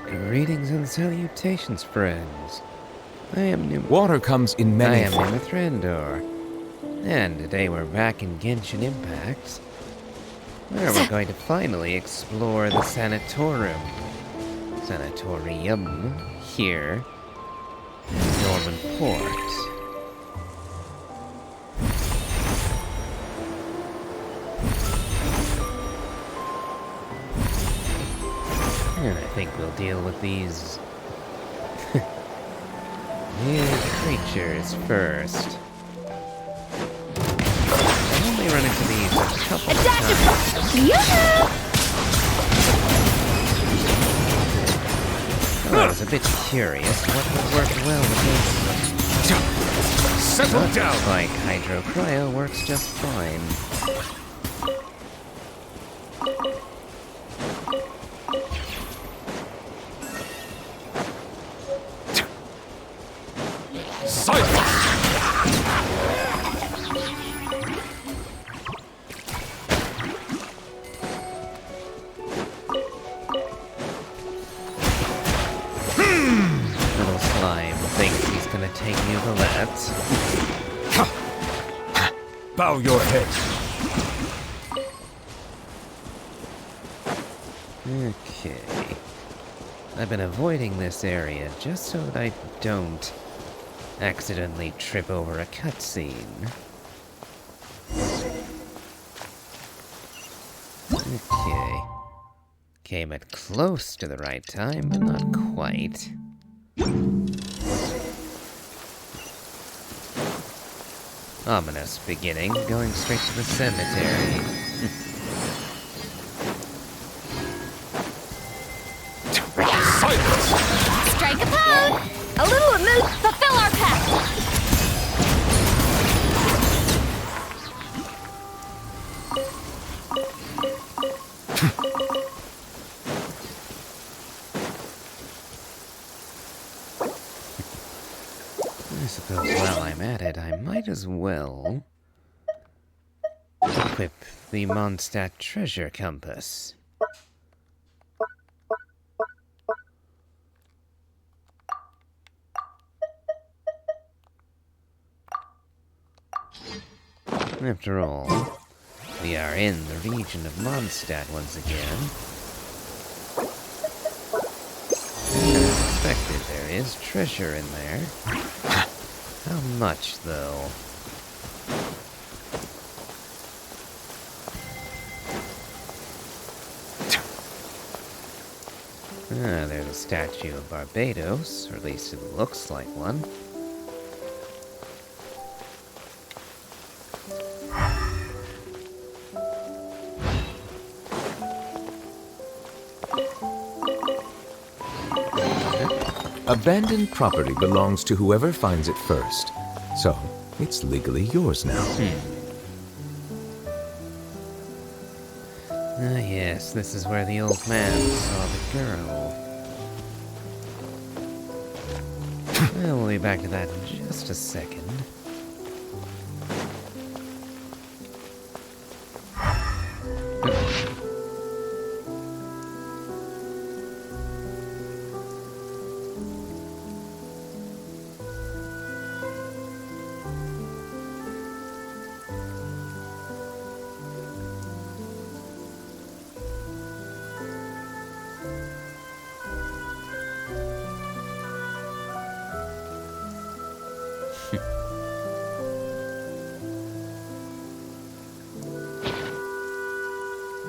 Greetings and salutations, friends. I am Water comes in many Numythrandor, and today we're back in Genshin Impact, where we're going to finally explore the sanatorium here in Norman Port. And I think we'll deal with these weird creatures first. I've only run into these a couple of times. Oh, I was a bit curious what would work well against them. Settle down! Looks like hydro-cryo works just fine. Little slime thinks he's gonna take you to that. Bow your head. Okay. I've been avoiding this area just so that I don't accidentally trip over a cutscene. Okay. Came at close to the right time, but not quite. Ominous beginning, going straight to the cemetery. Silence! Strike a pose! A little remove, fulfill our pact! I suppose while I'm at it, I might as well equip the Mondstadt treasure compass. After all, we are in the region of Mondstadt once again. As expected, there is treasure in there. How much, though? Ah, there's a statue of Barbados, or at least it looks like one. Abandoned property belongs to whoever finds it first. So, it's legally yours now. Ah, yes, this is where the old man saw the girl. Well, we'll be back to that in just a second.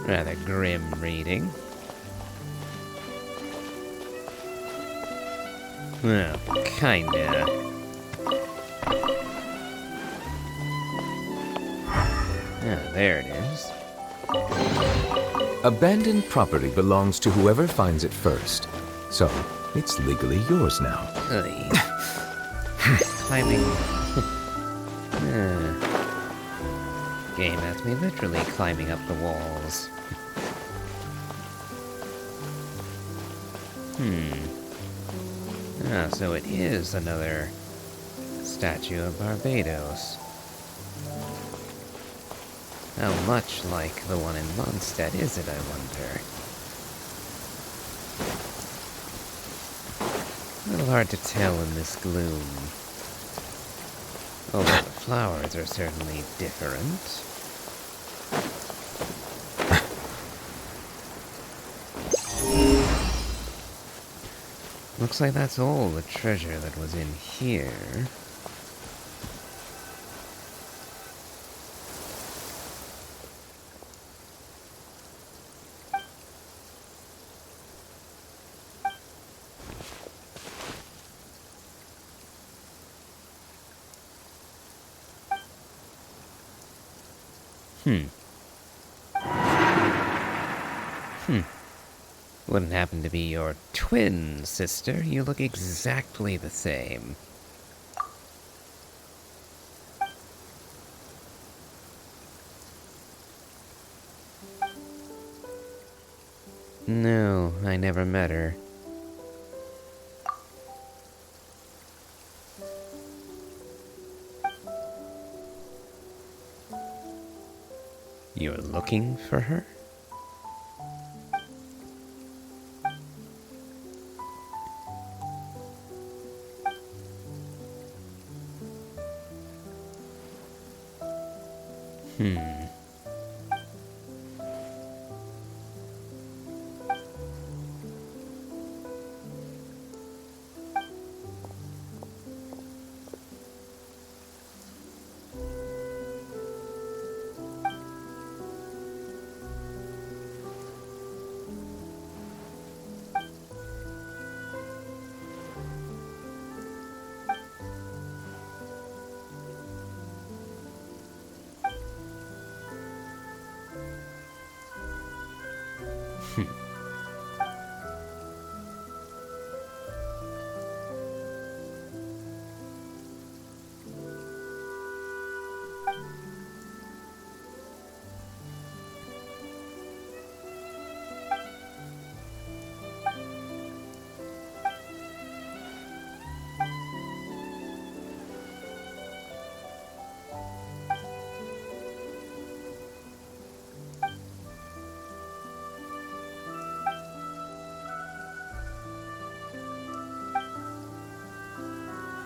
Rather grim reading. Well, kinda. Ah, there it is. Abandoned property belongs to whoever finds it first. So, it's legally yours now. Oy. Climbing. Game has me literally climbing up the walls. Ah, so it is another statue of Barbados. How much like the one in Mondstadt is it, I wonder? A little hard to tell in this gloom. Although the flowers are certainly different. Looks like that's all the treasure that was in here. Wouldn't happen to be your twin sister. You look exactly the same. No, I never met her. You're looking for her?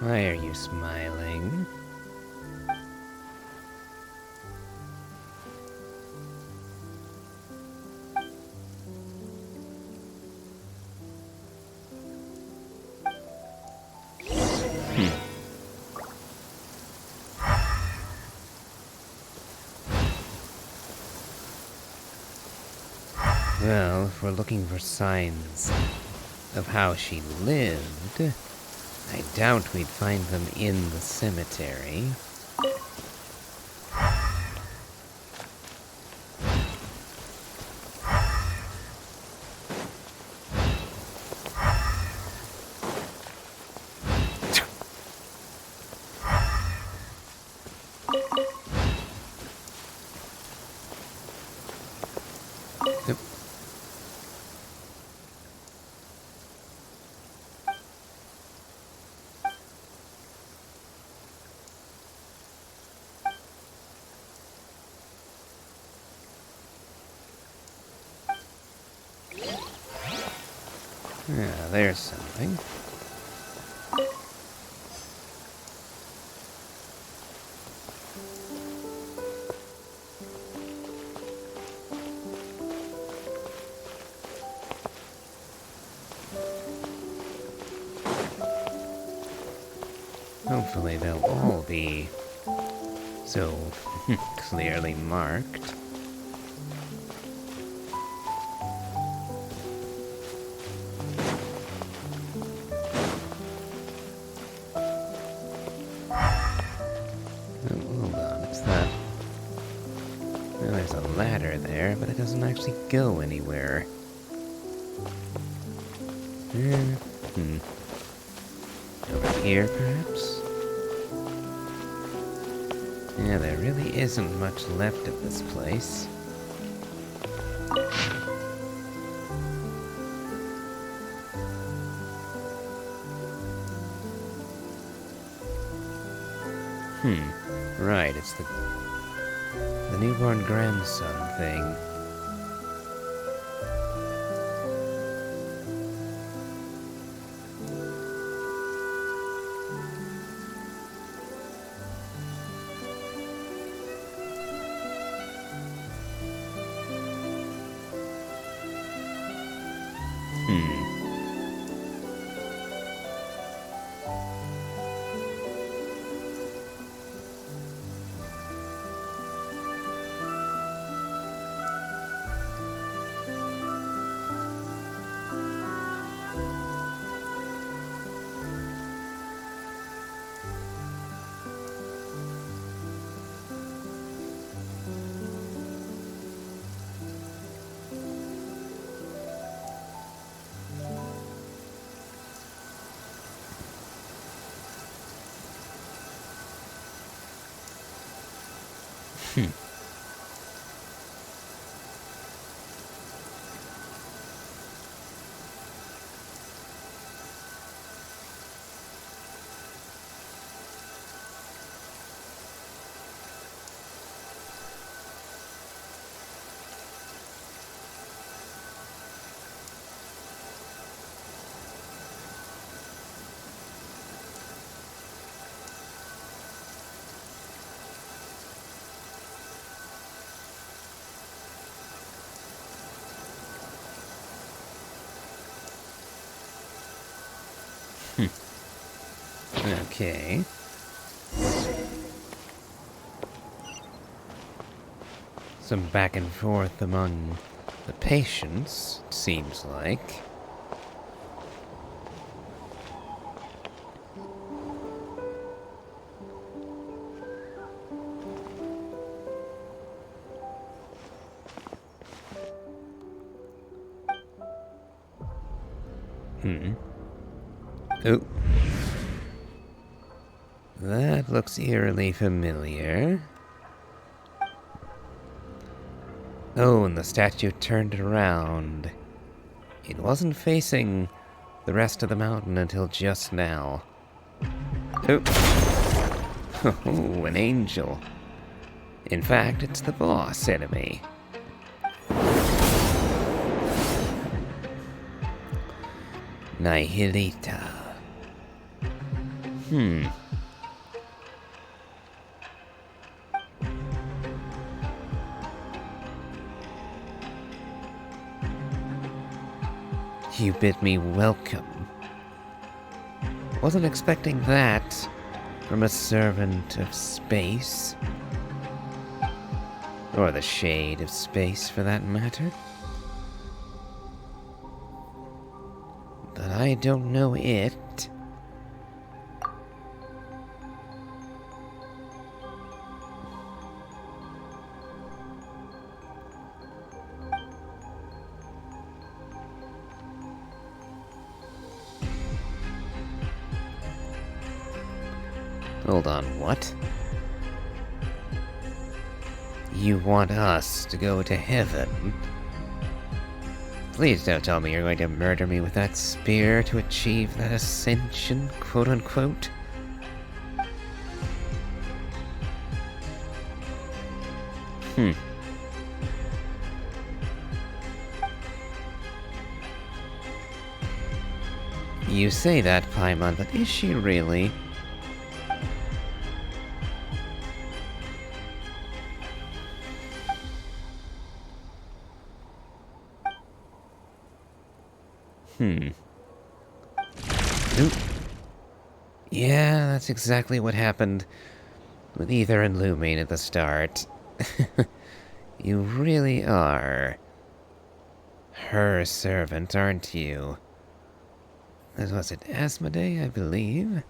Why are you smiling? Well, if we're looking for signs of how she lived, I doubt we'd find them in the cemetery. Yeah, there's something. Hopefully they'll all be so clearly marked. There's a ladder there, but it doesn't actually go anywhere. Over here, perhaps? Yeah, there really isn't much left of this place. Right, it's the newborn grandson thing. Okay. Some back and forth among the patients, it seems like. Oh. That looks eerily familiar. Oh, and the statue turned around. It wasn't facing the rest of the mountain until just now. Oh. Oh, an angel. In fact, it's the boss enemy. Nihilita. You bid me welcome. Wasn't expecting that from a servant of space. Or the shade of space, for that matter. But I don't know it. Hold on, what? You want us to go to heaven? Please don't tell me you're going to murder me with that spear to achieve that ascension, quote-unquote. You say that, Paimon, but is she really? Oop. Yeah, that's exactly what happened with Ether and Lumine at the start. You really are her servant, aren't you? As was it Asmodee, I believe?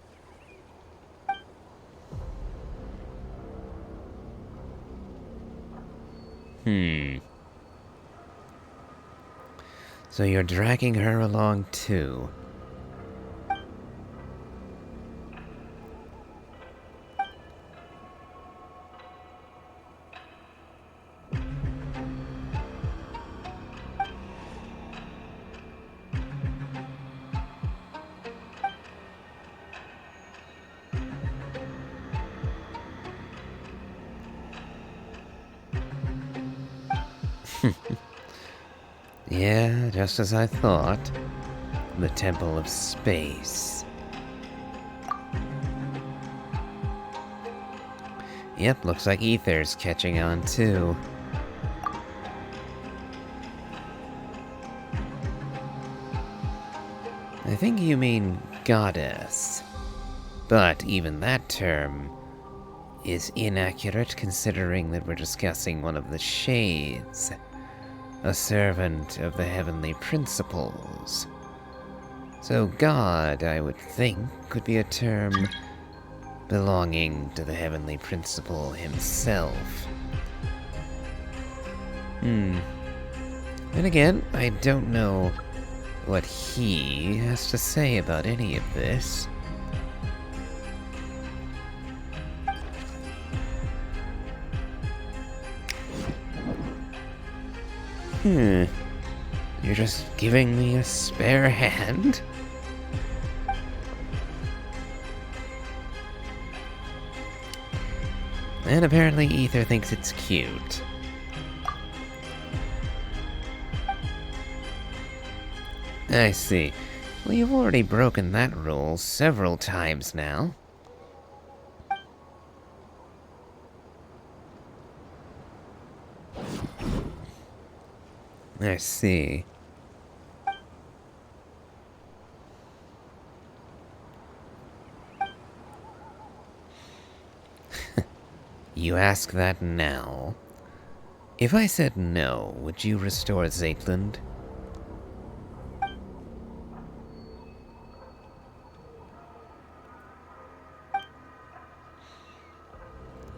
So you're dragging her along too. Yeah, just as I thought. The Temple of Space. Yep, looks like Ether's catching on too. I think you mean goddess. But even that term is inaccurate considering that we're discussing one of the shades, a servant of the heavenly principles. So God, I would think, could be a term belonging to the heavenly principle himself. And again, I don't know what he has to say about any of this. You're just giving me a spare hand? And apparently Ether thinks it's cute. I see. Well, you've already broken that rule several times now. I see. You ask that now? If I said no, would you restore Zaytland?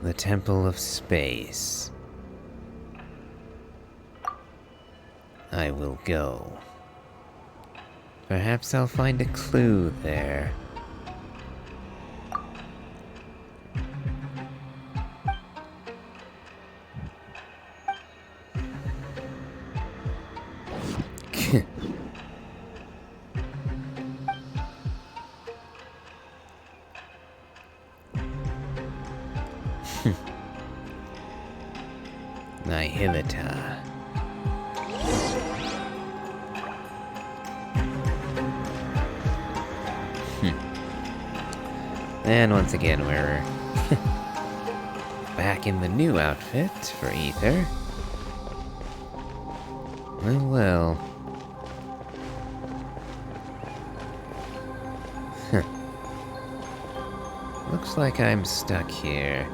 The Temple of Space. I will go. Perhaps I'll find a clue there. Nihilita. And once again, we're back in the new outfit for Ether. Well, well. Looks like I'm stuck here,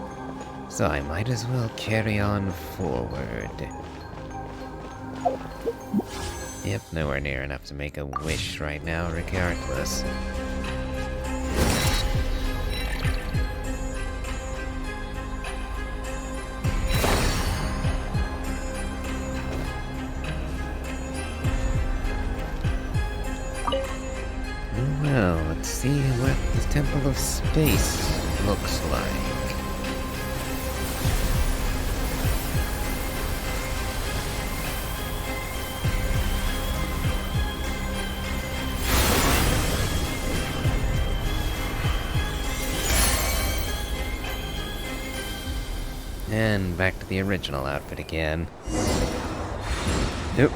so I might as well carry on forward. Yep, nowhere near enough to make a wish right now, regardless. Well, let's see what the Temple of Space looks like. And back to the original outfit again. Nope.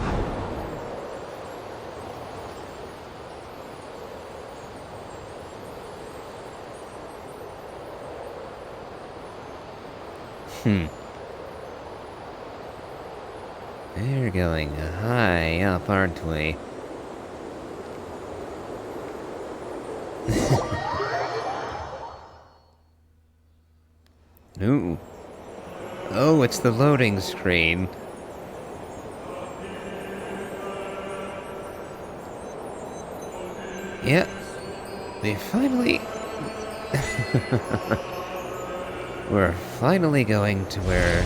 They're going high up, aren't we? Ooh. Oh, it's the loading screen. Yeah. We finally... We're finally going to where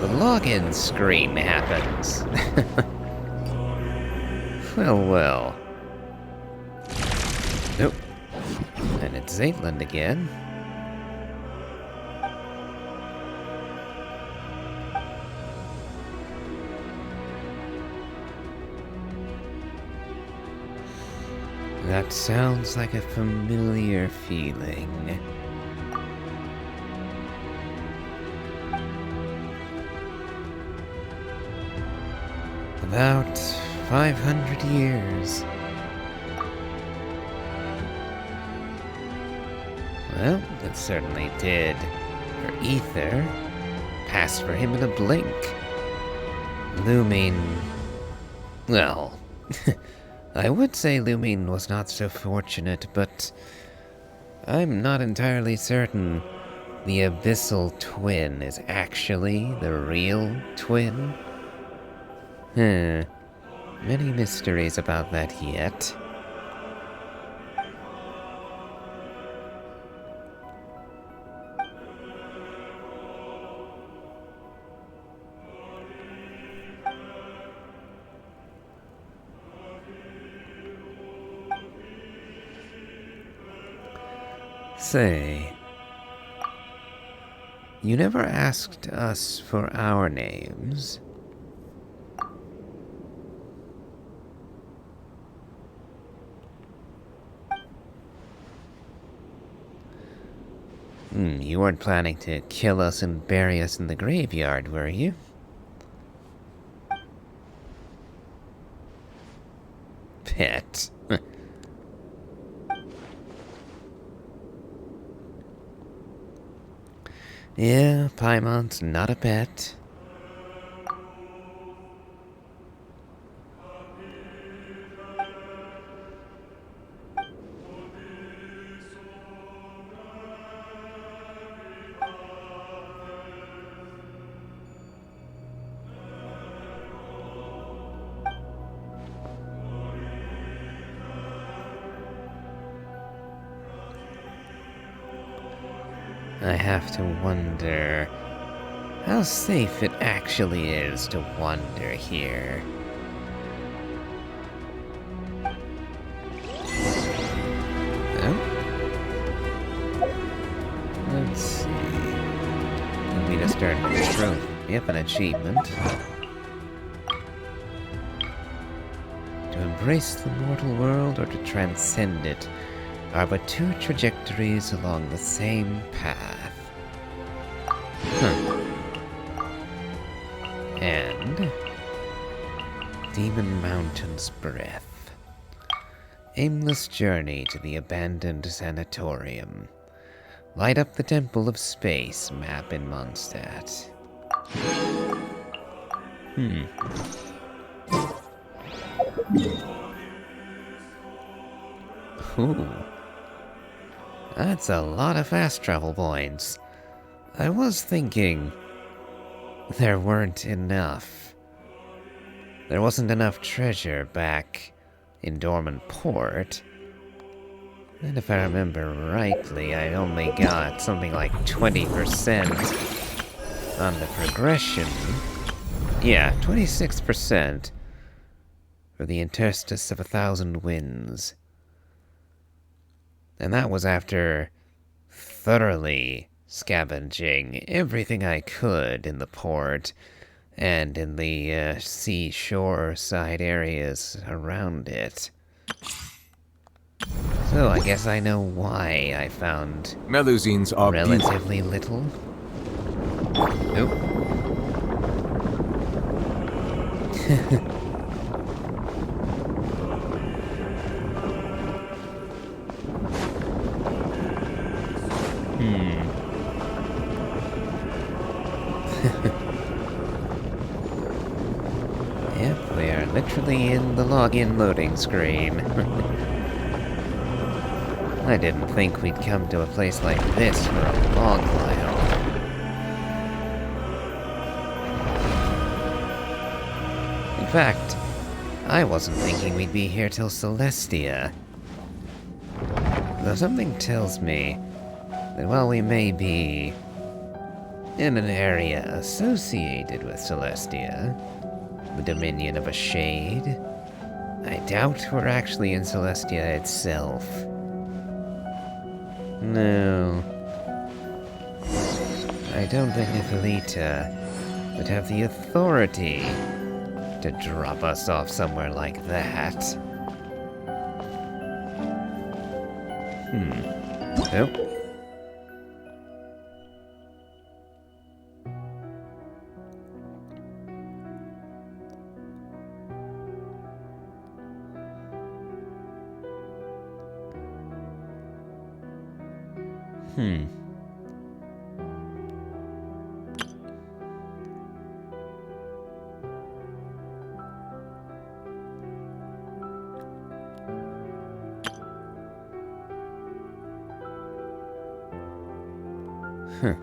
the login screen happens. Well, well. Nope. And it's Zaytland again. That sounds like a familiar feeling. About 500 years. Well, it certainly did for Ether. Passed for him in a blink. Looming... well... I would say Lumine was not so fortunate, but I'm not entirely certain the Abyssal Twin is actually the real twin. Many mysteries about that yet. Say, you never asked us for our names. You weren't planning to kill us and bury us in the graveyard, were you? Pet. Yeah, Paimon's not a pet. I have to wonder how safe it actually is to wander here. Oh? Let's see. Can we just earn a trophy? Yep, an achievement. To embrace the mortal world or to transcend it are but two trajectories along the same path. And Demon Mountain's Breath. Aimless journey to the abandoned sanatorium. Light up the Temple of Space map in Mondstadt. Ooh. That's a lot of fast travel points. I was thinking there weren't enough. There wasn't enough treasure back in Dormant Port. And if I remember rightly, I only got something like 20% on the progression. Yeah, 26% for the Interstice of 1,000 Winds. And that was after thoroughly scavenging everything I could in the port and in the seashore side areas around it. So I guess I know why I found Melusines are relatively little. Nope. Yep, we are literally in the login loading screen. I didn't think we'd come to a place like this for a long while. In fact, I wasn't thinking we'd be here till Celestia. Though something tells me that while we may be in an area associated with Celestia, the dominion of a shade, I doubt we're actually in Celestia itself. No. I don't think Nephelita would have the authority to drop us off somewhere like that. Nope. Huh.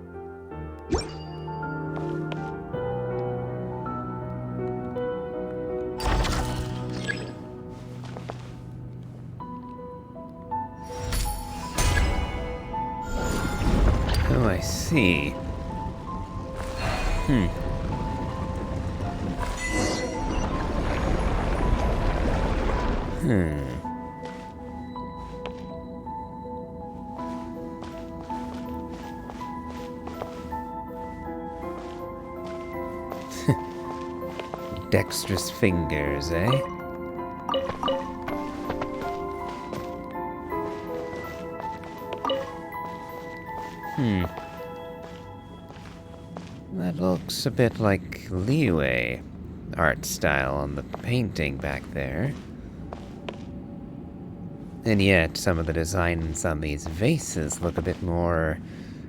Oh, I see. Hmm. Dexterous fingers, eh? That looks a bit like leeway art style on the painting back there. And yet, some of the designs on these vases look a bit more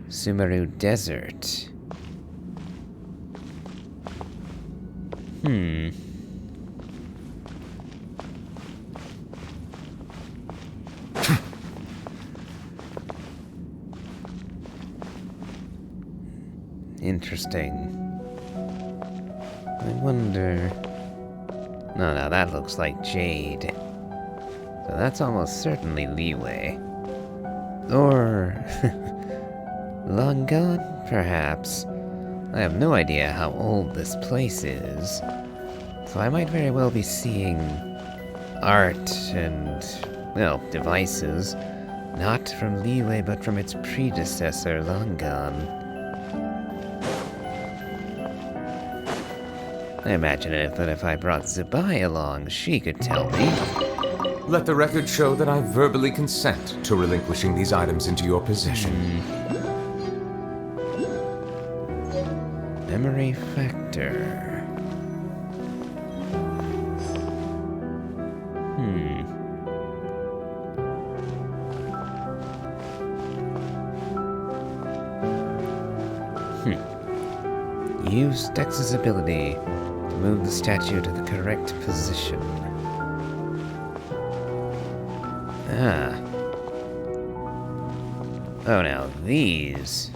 Sumeru Desert. Interesting. I wonder... No, that looks like jade. So that's almost certainly leeway. Or... long gone, perhaps. I have no idea how old this place is. So I might very well be seeing art and, well, devices, not from leeway but from its predecessor, long gone. I imagine that if I brought Zubai along, she could tell me. Let the record show that I verbally consent to relinquishing these items into your possession. Memory factor. Use Dex's ability to move the statue to the correct position. Ah. Oh, now these.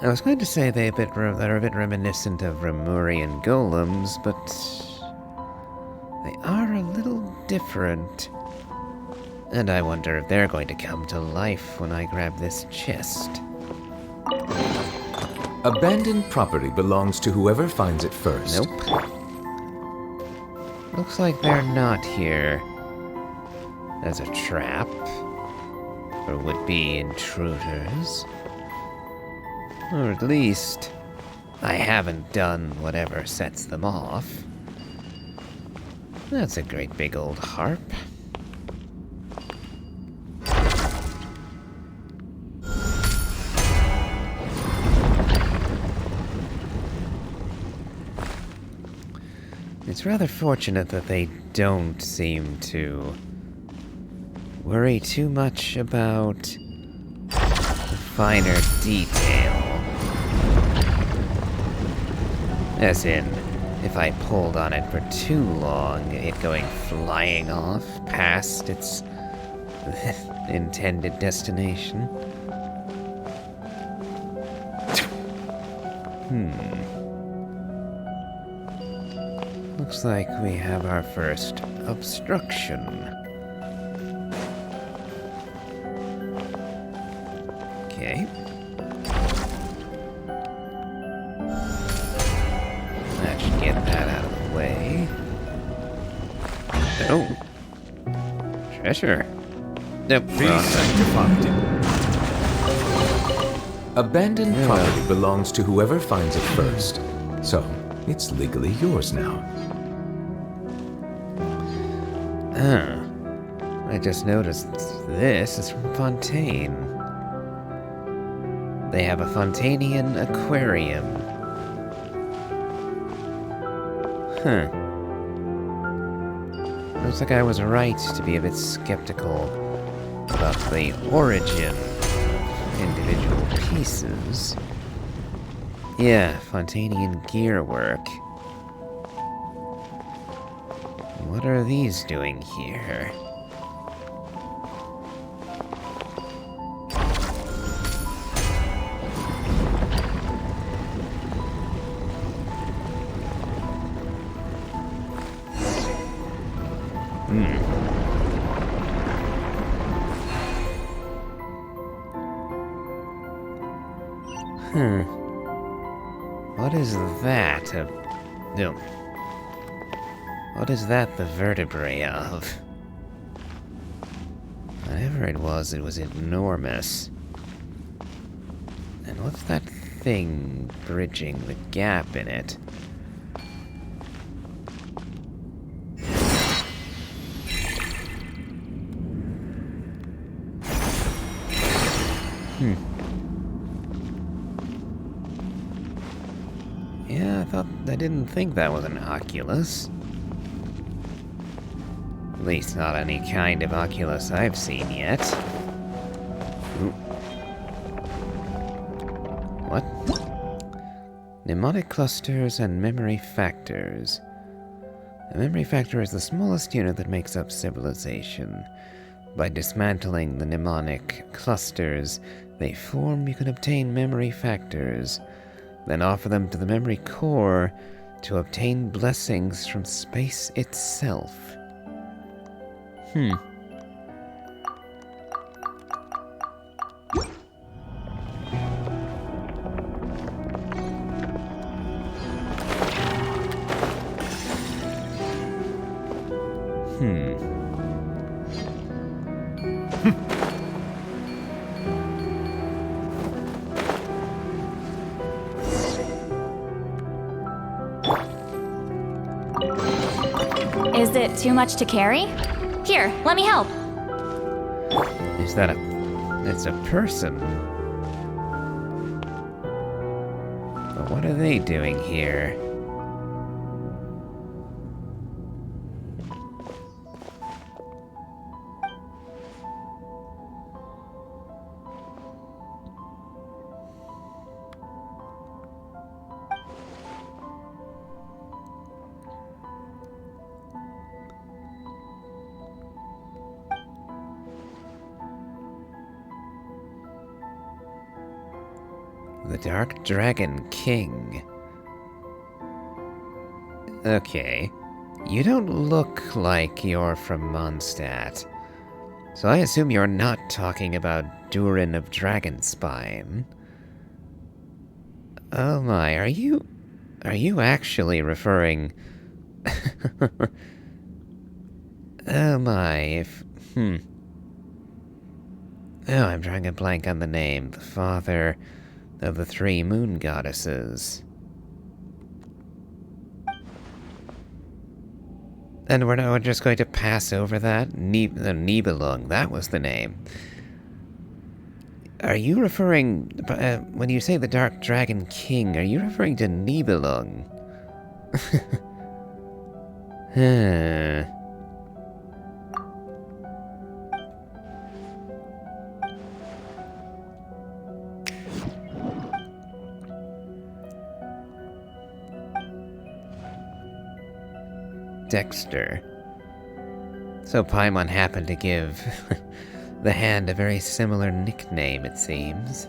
I was going to say they're a bit reminiscent of Remurian golems, but they are a little different. And I wonder if they're going to come to life when I grab this chest. Abandoned property belongs to whoever finds it first. Nope. Looks like they're not here as a trap for would-be intruders. Or at least, I haven't done whatever sets them off. That's a great big old harp. It's rather fortunate that they don't seem to worry too much about the finer detail. As in, if I pulled on it for too long, it going flying off past its intended destination. Looks like we have our first obstruction. Okay. That should get that out of the way. Oh. Treasure. Nope. Be sanctified. Abandoned property belongs to whoever finds it first. So, it's legally yours now. I just noticed this is from Fontaine. They have a Fontanian aquarium. Looks like I was right to be a bit skeptical about the origin of individual pieces. Yeah, Fontanian gearwork. What are these doing here? What is that? No. What is that the vertebrae of? Whatever it was enormous. And what's that thing bridging the gap in it? Yeah, I didn't think that was an oculus. At least not any kind of oculus I've seen yet. Ooh. What? Mnemonic clusters and memory factors. A memory factor is the smallest unit that makes up civilization. By dismantling the mnemonic clusters they form, you can obtain memory factors, then offer them to the memory core to obtain blessings from space itself. Is it too much to carry? Here, let me help. Is that it's a person. But what are they doing here? The Dark Dragon King. Okay. You don't look like you're from Mondstadt. So I assume you're not talking about Durin of Dragonspine. Oh my, are you actually referring... Oh my, Oh, I'm drawing a blank on the name. The father of the three moon goddesses. And we're just going to pass over that? Nibelung, that was the name. Are you referring, when you say the Dark Dragon King, are you referring to Nibelung? Huh. Dexter. So Paimon happened to give the hand a very similar nickname, it seems.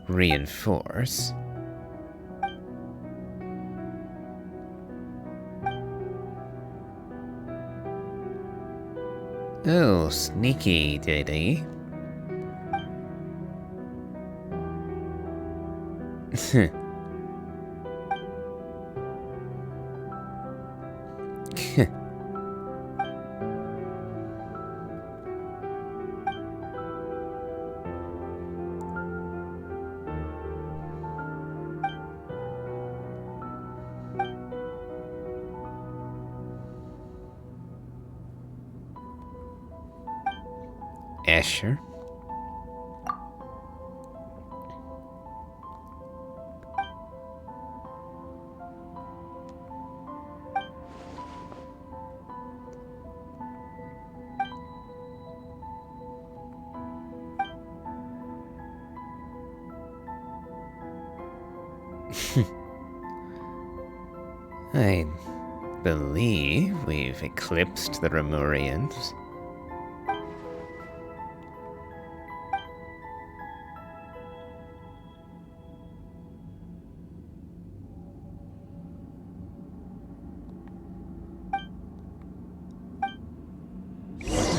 Reinforce. Oh, sneaky, did he? Escher? I believe we've eclipsed the Remurians.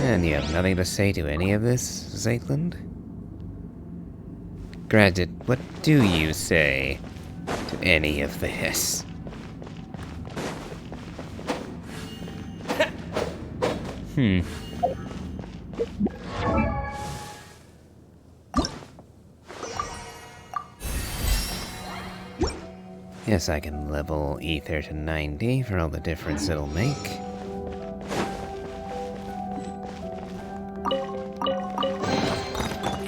And you have nothing to say to any of this, Zaitland? Granted, what do you say to any of this? Yes, I can level Ether to 90 for all the difference it'll make.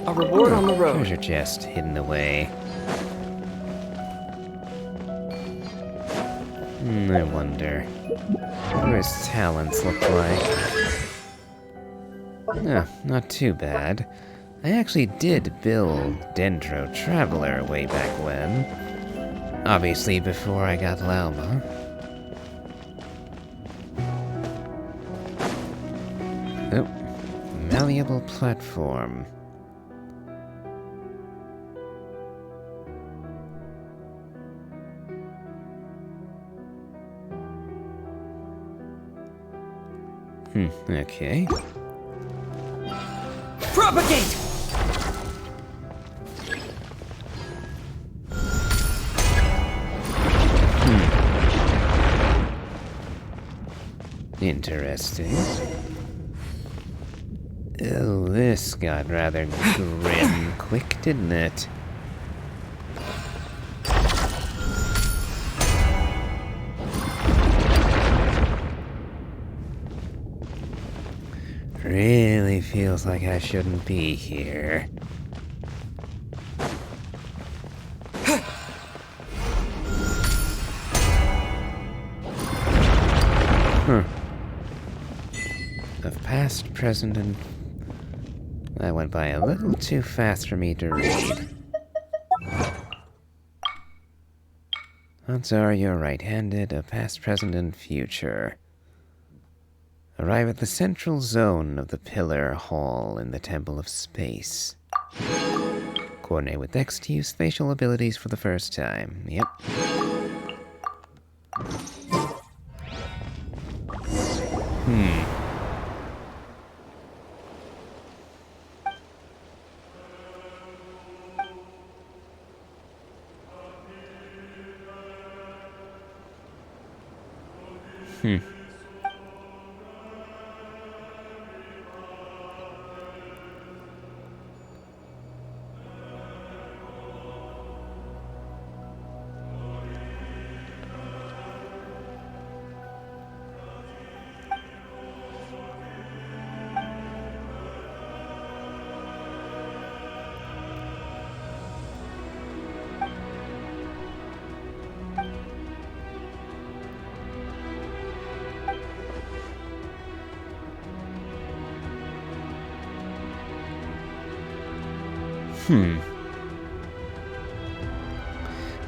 A reward on the road. Treasure chest hidden away. I wonder what his talents look like. Not too bad. I actually did build Dendro Traveler way back when. Obviously before I got Lauma. Oh, malleable platform. Okay. Propagate! Interesting. Oh, this got rather grim quick, didn't it? Really feels like I shouldn't be here. Of past, present, and... That went by a little too fast for me to read. Odds are you're right-handed, of past, present, and future. Arrive at the central zone of the Pillar Hall in the Temple of Space. Coordinate with X to use spatial abilities for the first time. Yep.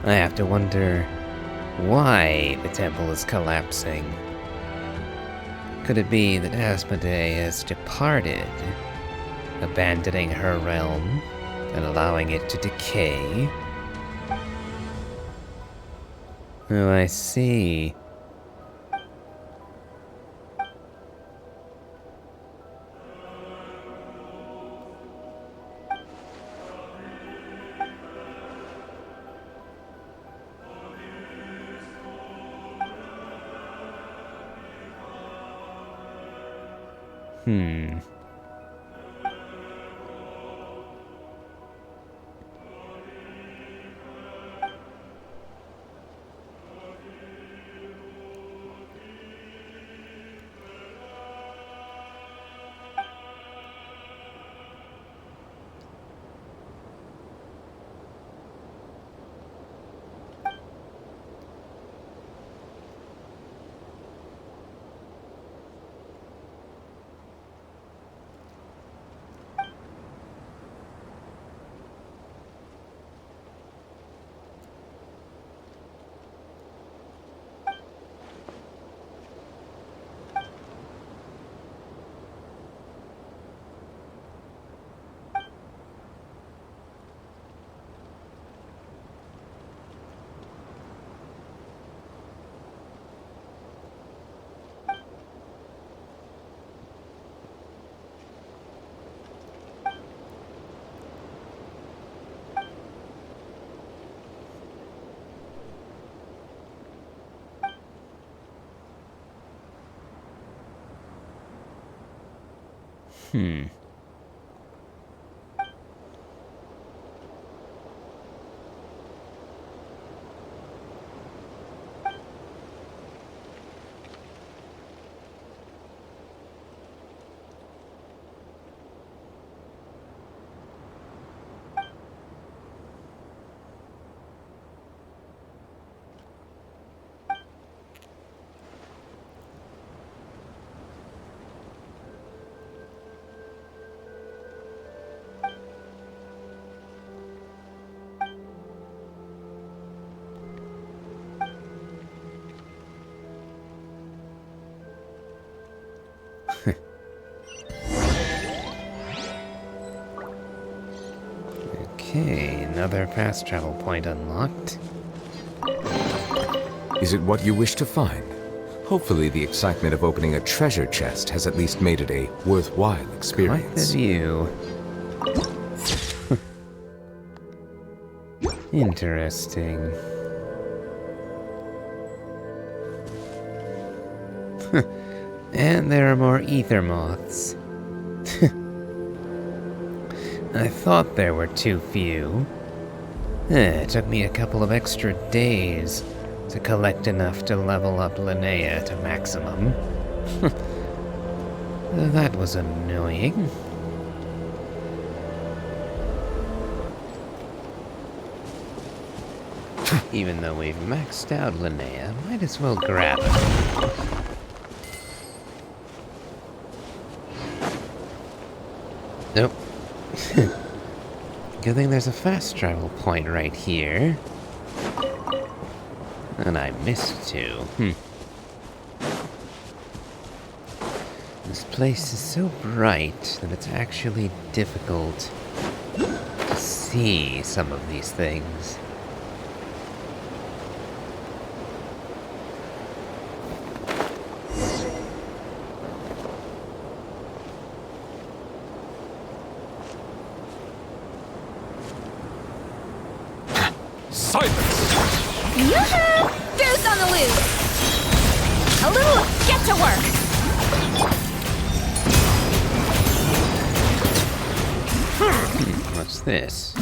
I have to wonder why the temple is collapsing. Could it be that Asmodee has departed, abandoning her realm and allowing it to decay? Oh, I see. Okay, another fast travel point unlocked. Is it what you wish to find? Hopefully the excitement of opening a treasure chest has at least made it a worthwhile Quite the experience. view. Interesting. And there are more ether moths. I thought there were too few. It took me a couple of extra days to collect enough to level up Linnea to maximum. That was annoying. Even though we've maxed out Linnea, might as well grab it. Nope. Good thing there's a fast travel point right here. And I missed two. This place is so bright that it's actually difficult to see some of these things. Yoo-hoo! Goose on the loose! A little get to work! What's this?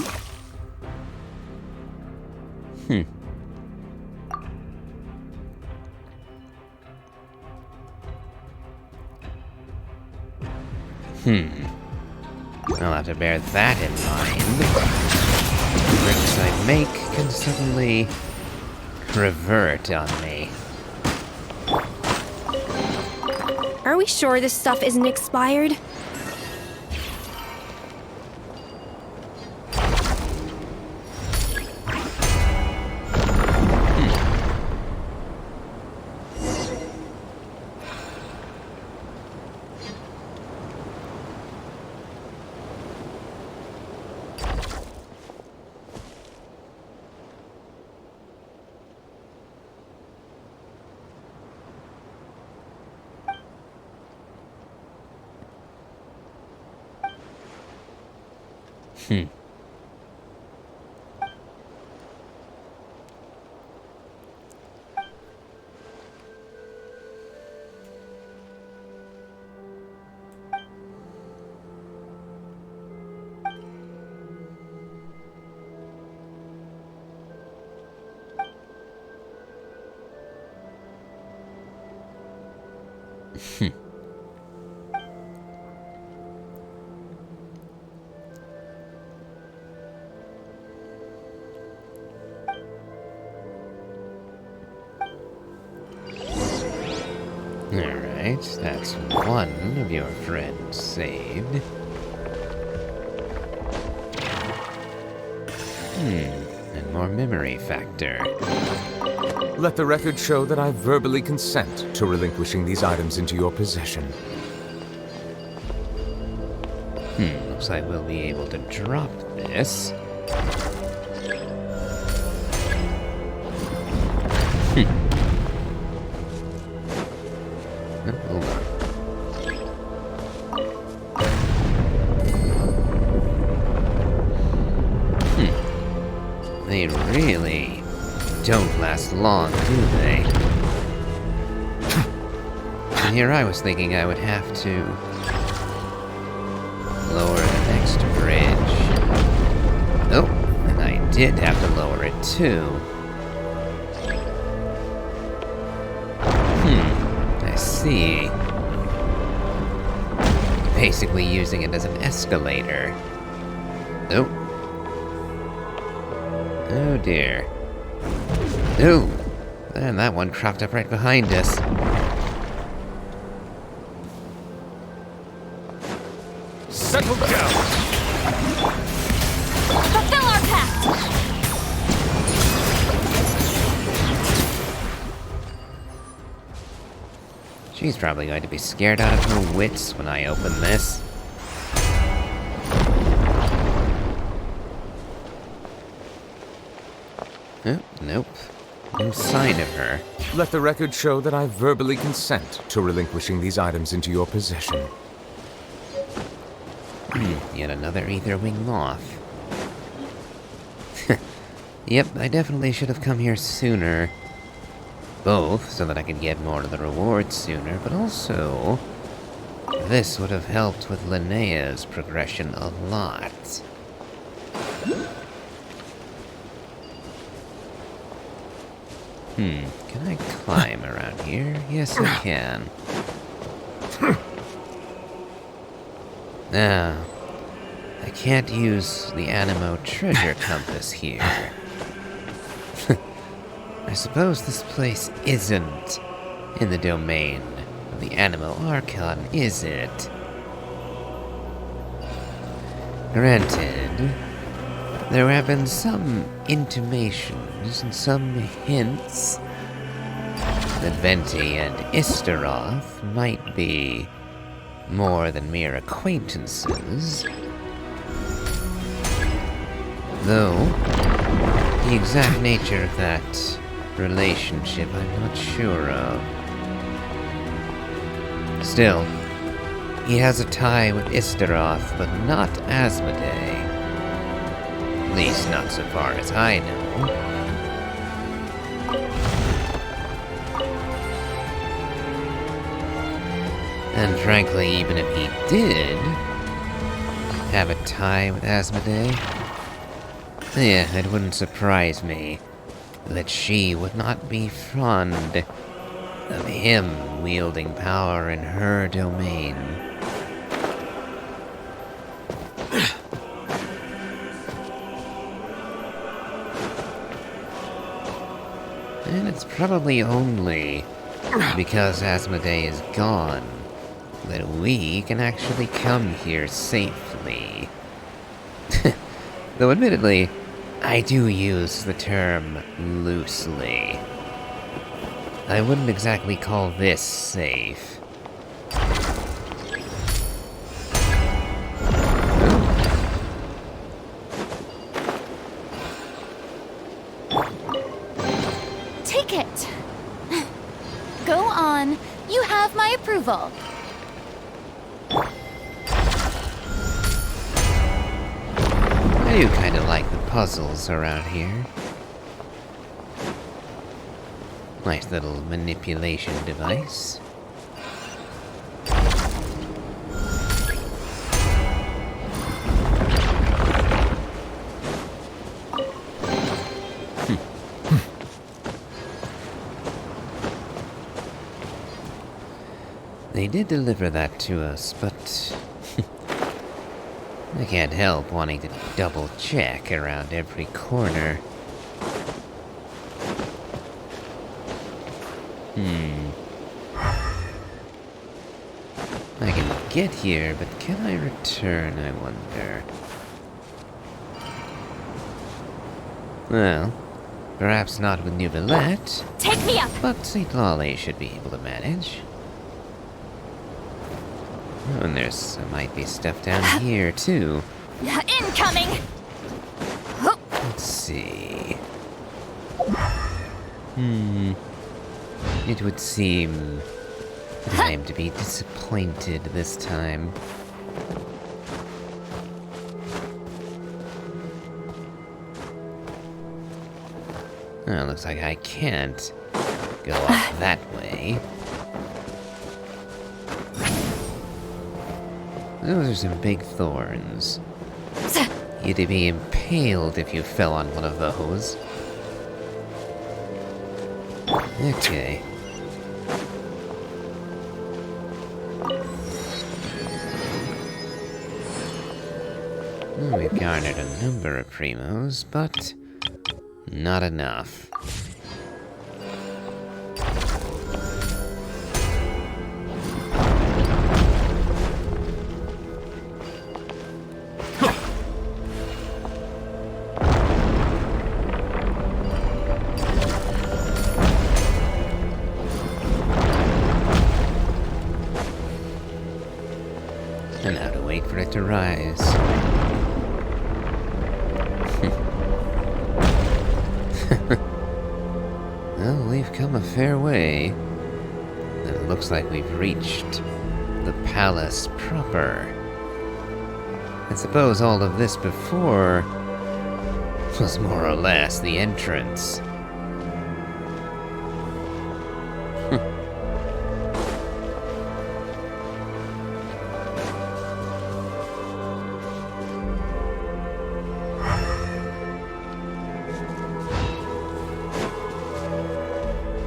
I'll have to bear that in mind. The bricks I make can suddenly revert on me. Are we sure this stuff isn't expired? Alright, that's one of your friends saved. And more memory factor. Let the record show that I verbally consent to relinquishing these items into your possession. Looks like we'll be able to drop this. Oh, hold on. They really don't last long, do they? And here I was thinking I would have to did have to lower it too. I see. Basically using it as an escalator. Oh. Oh dear. Oh! And that one cropped up right behind us. Settle down! Fulfill our pact! She's probably going to be scared out of her wits when I open this. Oh, nope. No sign of her. Let the record show that I verbally consent to relinquishing these items into your possession. Yet another Aetherwing moth. Yep, I definitely should have come here sooner. Both so that I could get more of the rewards sooner, but also this would have helped with Linnea's progression a lot. Can I climb around here? Yes, I can. Ah, I can't use the Animo treasure compass here. I suppose this place isn't in the domain of the Animo Archon, is it? Granted, there have been some intimations and some hints that Venti and Istaroth might be more than mere acquaintances. Though, the exact nature of that relationship I'm not sure of. Still, he has a tie with Istaroth, but not Asmodee. At least not so far as I know. And frankly, even if he did have a tie with Asmodee, yeah, it wouldn't surprise me that she would not be fond of him wielding power in her domain. And it's probably only because Asmodee is gone that we can actually come here safely. Though admittedly, I do use the term loosely. I wouldn't exactly call this safe. Take it! Go on. You have my approval. I do kind of like the puzzles around here. Nice little manipulation device. They did deliver that to us, but I can't help wanting to double check around every corner. I can get here, but can I return, I wonder? Well, perhaps not with Neuvillette, Take me up! but St. Lolly should be able to manage. Oh, and might be stuff down here, too. Incoming! Let's see. It would seem that I am to be disappointed this time. Oh, looks like I can't go up that way. Those are some big thorns. you to be impaled if you fell on one of those. Okay. Well, we've garnered a number of primos, but not enough. And now to wait for it to rise. Well, we've come a fair way. And it looks like we've reached the palace proper. I suppose all of this before was more or less the entrance.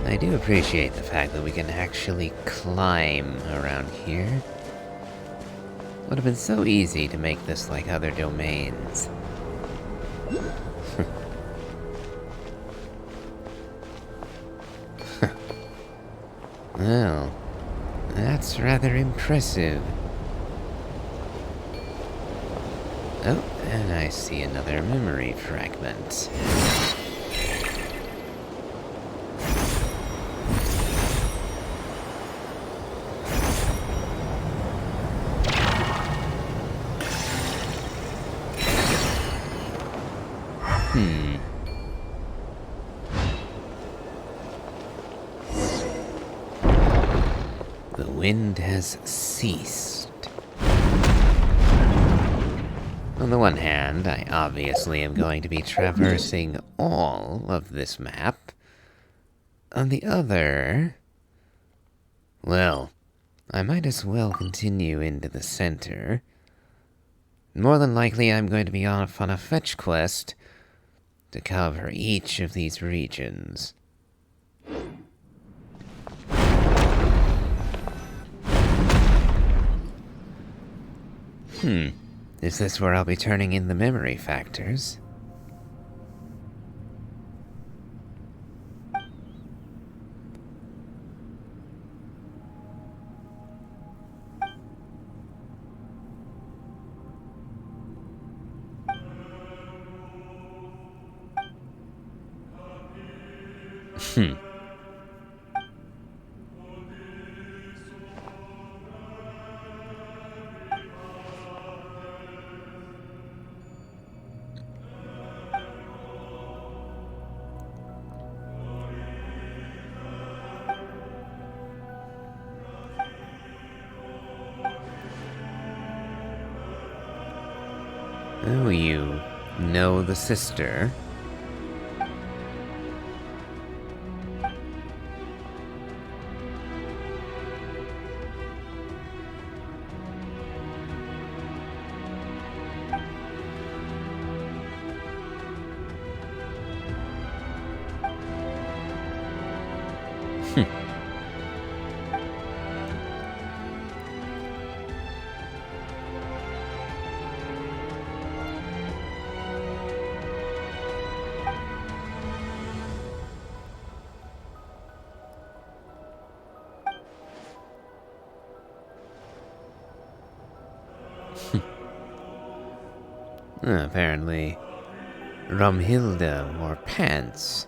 I do appreciate the fact that we can actually climb around here. Would have been so easy to make this like other domains. Well, that's rather impressive. Oh, and I see another memory fragment. The wind has ceased. On the one hand, I obviously am going to be traversing all of this map. On the other, well, I might as well continue into the center. More than likely, I'm going to be off on a fetch quest to cover each of these regions. Is this where I'll be turning in the memory factors? Oh, you know the sister? Apparently, Rumhilda wore pants,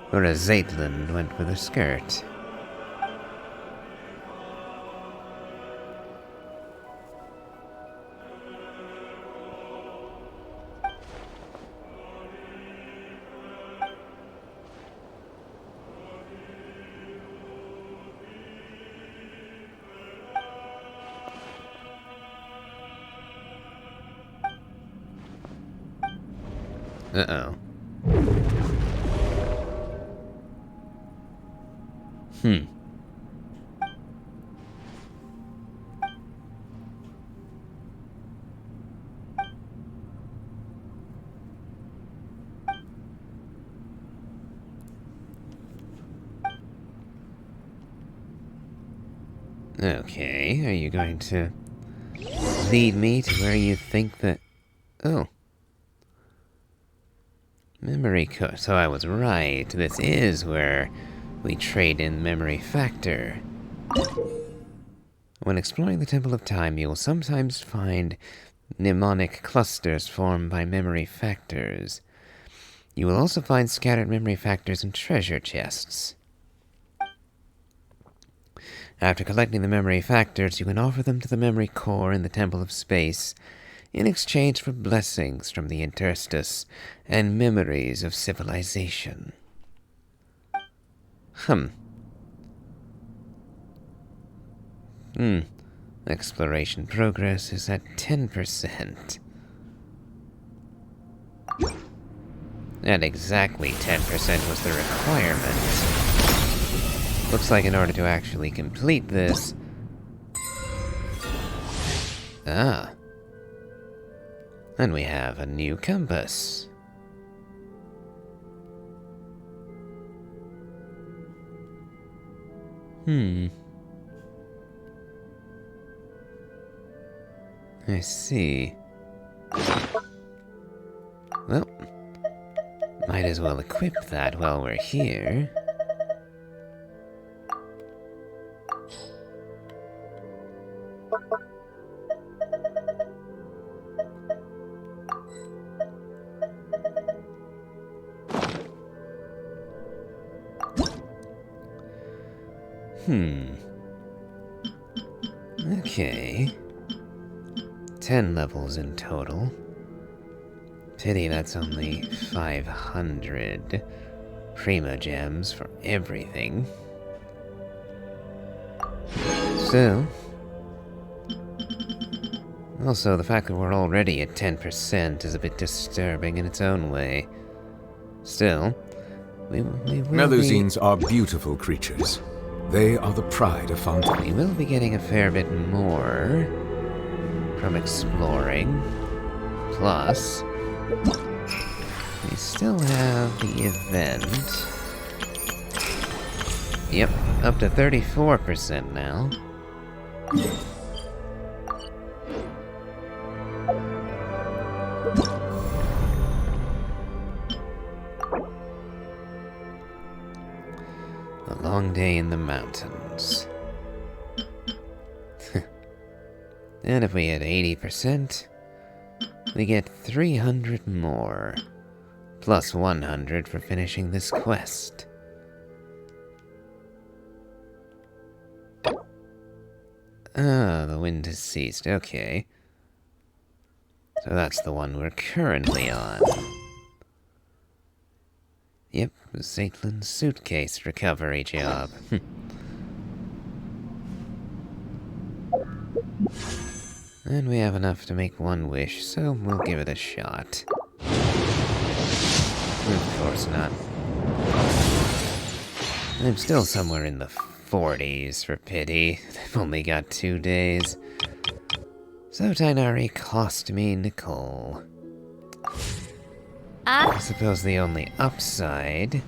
whereas Zaitland went with a skirt. Uh-oh. Okay, are you going to lead me to where you think that... Oh. Memory code. So I was right. This is where we trade in memory factor. When exploring the Temple of Time, you will sometimes find mnemonic clusters formed by memory factors. You will also find scattered memory factors in treasure chests. After collecting the memory factors, you can offer them to the memory core in the Temple of Space in exchange for blessings from the interstice and memories of civilization. Exploration progress is at 10%. And exactly 10% was the requirement. Looks like in order to actually complete this... Ah. And we have a new compass. I see. Well, might as well equip that while we're here. Okay. 10 levels in total. Pity that's only 500 primo gems for everything. Still. Also, the fact that we're already at 10% is a bit disturbing in its own way. Still, we will Melusines are beautiful creatures. They are the pride of Fontaine. We will be getting a fair bit more from exploring. Plus, we still have the event. Yep, up to 34% now. A long day in the mountains. And if we hit 80%, we get 300 more, plus 100 for finishing this quest. Ah, the wind has ceased, okay. So that's the one we're currently on. Yep, Zaitlin's suitcase recovery job. And we have enough to make one wish, so we'll give it a shot. Of course not. I'm still somewhere in the 40s, for pity. I've only got 2 days. So Tainari cost me Nicole. I suppose the only upside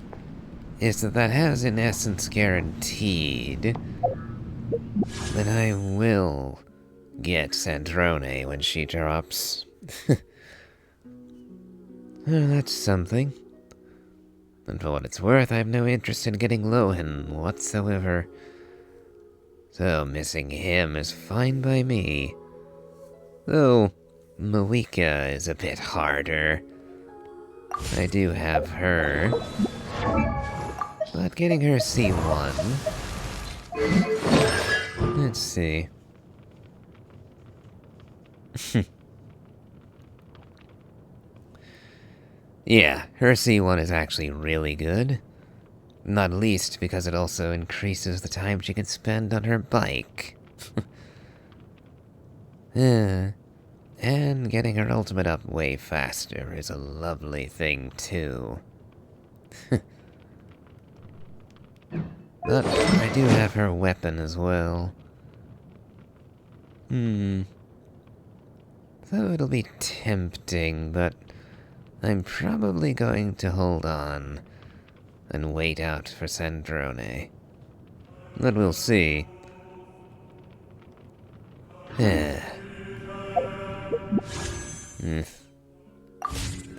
is that has in essence guaranteed that I will get Sandrone when she drops. Well, that's something. And for what it's worth, I have no interest in getting Lohan whatsoever. So missing him is fine by me. Though Moika is a bit harder. I do have her. But getting her C1... Let's see. Yeah, her C1 is actually really good. Not least because it also increases the time she can spend on her bike. And getting her ultimate up way faster is a lovely thing, too. But I do have her weapon as well. So it'll be tempting, but I'm probably going to hold on and wait out for Sandrone. But we'll see.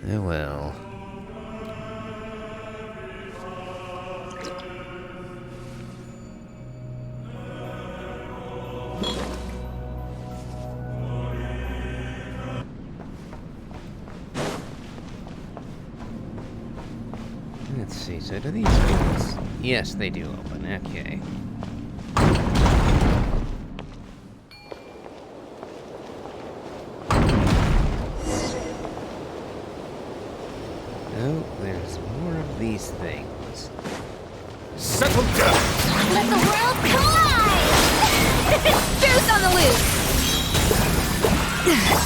Oh well. Let's see, so do these gates? Yes, they do open, okay. Oh, there's more of these things. Settle down! Let the world collide! Goose on the loose!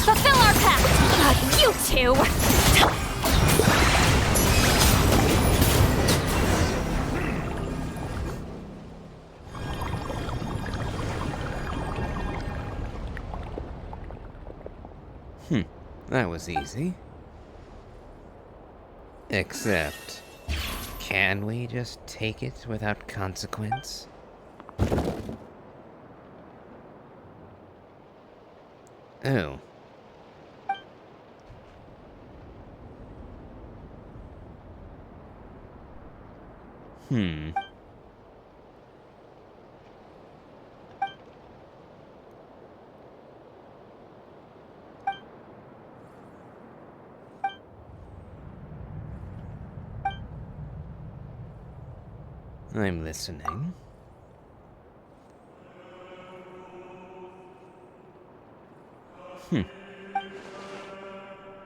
Fulfill our pact! You two! That was easy. Except, can we just take it without consequence? Oh. I'm listening.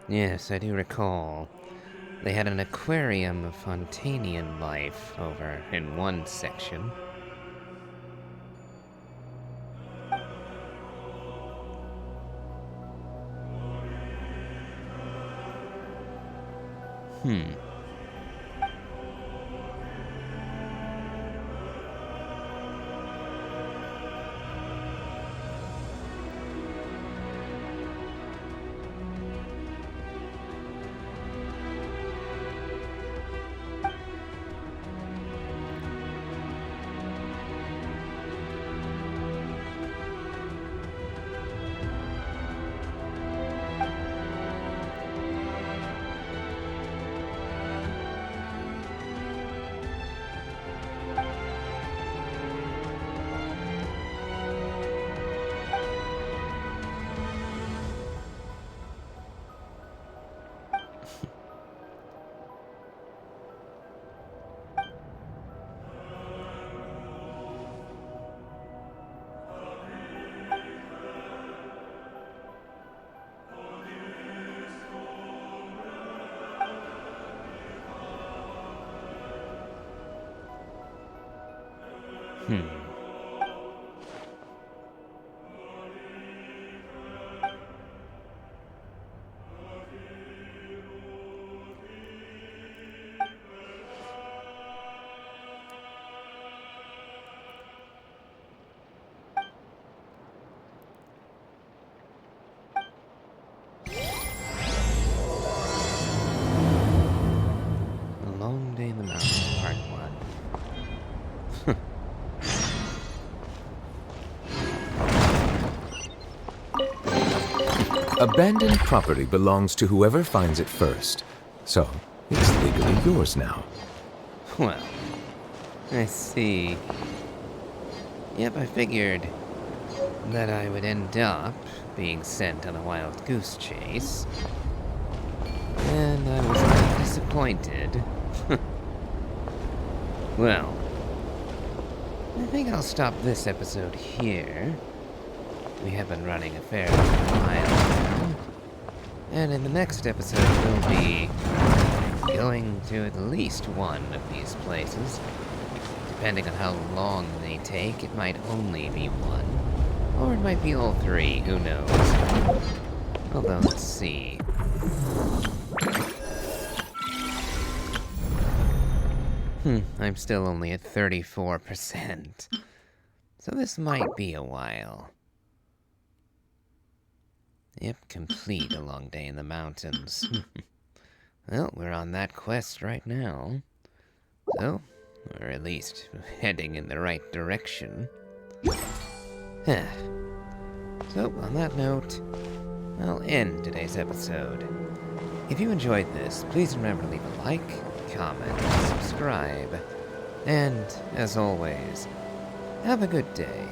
Yes, I do recall. They had an aquarium of Fontanian life over in one section. A Long Day in the Mountains, Part 1. Abandoned property belongs to whoever finds it first. So, it's legally yours now. Well, I see. Yep, I figured that I would end up being sent on a wild goose chase. And I was not disappointed. Well, I think I'll stop this episode here. We have been running a fair while now. And in the next episode, we'll be going to at least one of these places. Depending on how long they take, it might only be one. Or it might be all three, who knows. Although, let's see. I'm still only at 34%. So this might be a while. Yep, complete A Long Day in the Mountains. Well, we're on that quest right now. So, or at least heading in the right direction. So, on that note, I'll end today's episode. If you enjoyed this, please remember to leave a like, comment, subscribe, and, as always, have a good day.